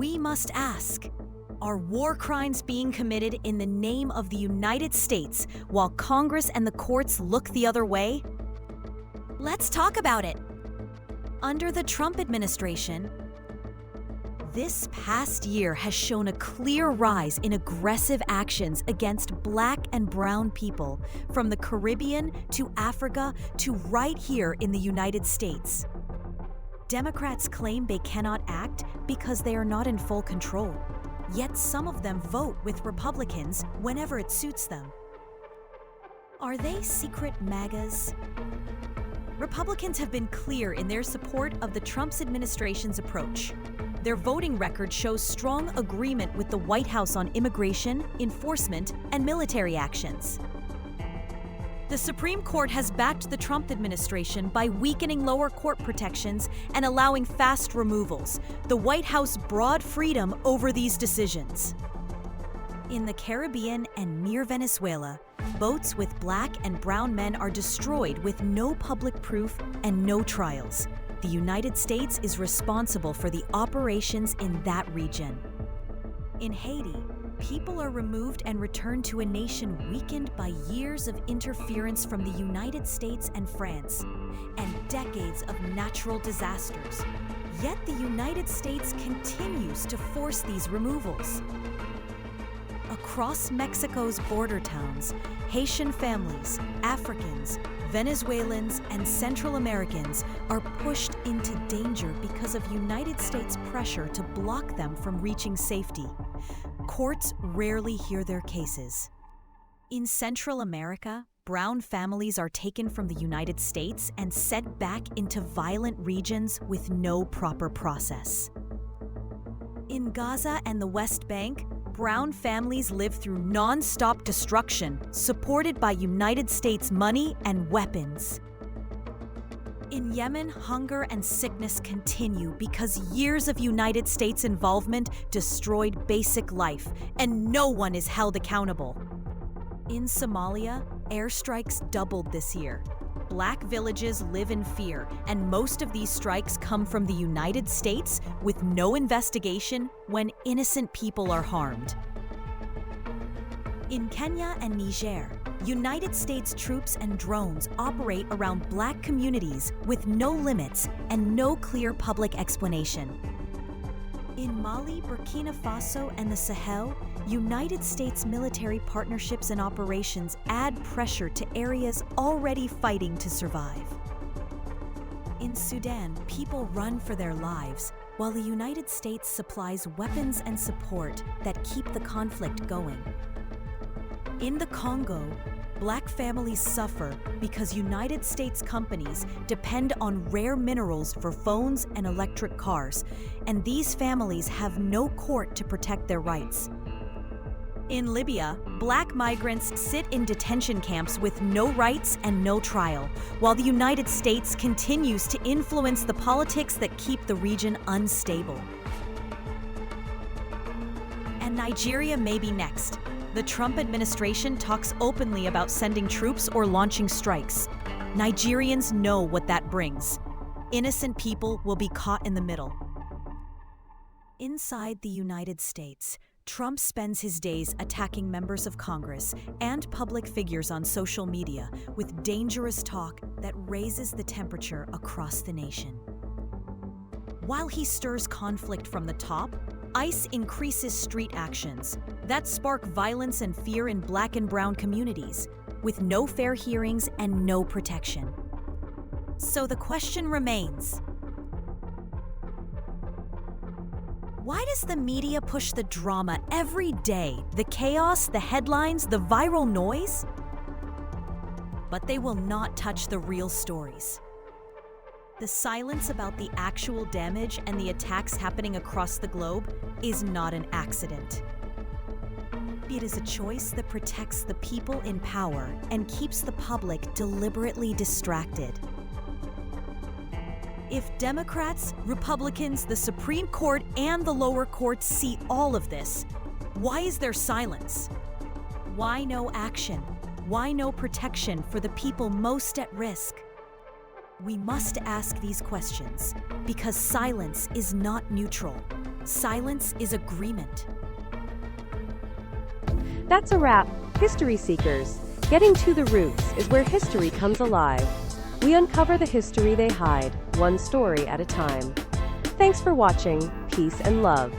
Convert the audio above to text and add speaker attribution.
Speaker 1: We must ask, are war crimes being committed in the name of the United States while Congress and the courts look the other way? Let's talk about it. Under the Trump administration, this past year has shown a clear rise in aggressive actions against Black and brown people, from the Caribbean to Africa to right here in the United States. Democrats claim they cannot act because they are not in full control, yet some of them vote with Republicans whenever it suits them. Are they secret MAGAs? Republicans have been clear in their support of the Trump administration's approach. Their voting record shows strong agreement with the White House on immigration, enforcement, and military actions. The Supreme Court has backed the Trump administration by weakening lower court protections and allowing fast removals, the White House broad freedom over these decisions. In the Caribbean and near Venezuela, boats with Black and brown men are destroyed with no public proof and no trials. The United States is responsible for the operations in that region. In Haiti, people are removed and returned to a nation weakened by years of interference from the United States and France, and decades of natural disasters. Yet the United States continues to force these removals. Across Mexico's border towns, Haitian families, Africans, Venezuelans, and Central Americans are pushed into danger because of United States pressure to block them from reaching safety. Courts rarely hear their cases. In Central America, brown families are taken from the United States and sent back into violent regions with no proper process. In Gaza and the West Bank, brown families live through non-stop destruction, supported by United States money and weapons. In Yemen, hunger and sickness continue because years of United States involvement destroyed basic life, and no one is held accountable. In Somalia, airstrikes doubled this year. Black villages live in fear, and most of these strikes come from the United States with no investigation when innocent people are harmed. In Kenya and Niger, United States troops and drones operate around Black communities with no limits and no clear public explanation. In Mali, Burkina Faso, and the Sahel, United States military partnerships and operations add pressure to areas already fighting to survive. In Sudan, people run for their lives, while the United States supplies weapons and support that keep the conflict going. In the Congo, Black families suffer because United States companies depend on rare minerals for phones and electric cars, and these families have no court to protect their rights. In Libya, Black migrants sit in detention camps with no rights and no trial, while the United States continues to influence the politics that keep the region unstable. And Nigeria may be next. The Trump administration talks openly about sending troops or launching strikes. Nigerians know what that brings. Innocent people will be caught in the middle. Inside the United States, Trump spends his days attacking members of Congress and public figures on social media with dangerous talk that raises the temperature across the nation. While he stirs conflict from the top, ICE increases street actions that spark violence and fear in Black and brown communities, with no fair hearings and no protection. So the question remains: why does the media push the drama every day, the chaos, the headlines, the viral noise? But they will not touch the real stories. The silence about the actual damage and the attacks happening across the globe is not an accident. It is a choice that protects the people in power and keeps the public deliberately distracted. If Democrats, Republicans, the Supreme Court, and the lower courts see all of this, why is there silence? Why no action? Why no protection for the people most at risk? We must ask these questions because silence is not neutral. Silence is agreement.
Speaker 2: That's a wrap, History Seekers. Getting to the roots is where history comes alive. We uncover the history they hide, one story at a time. Thanks for watching. Peace and love.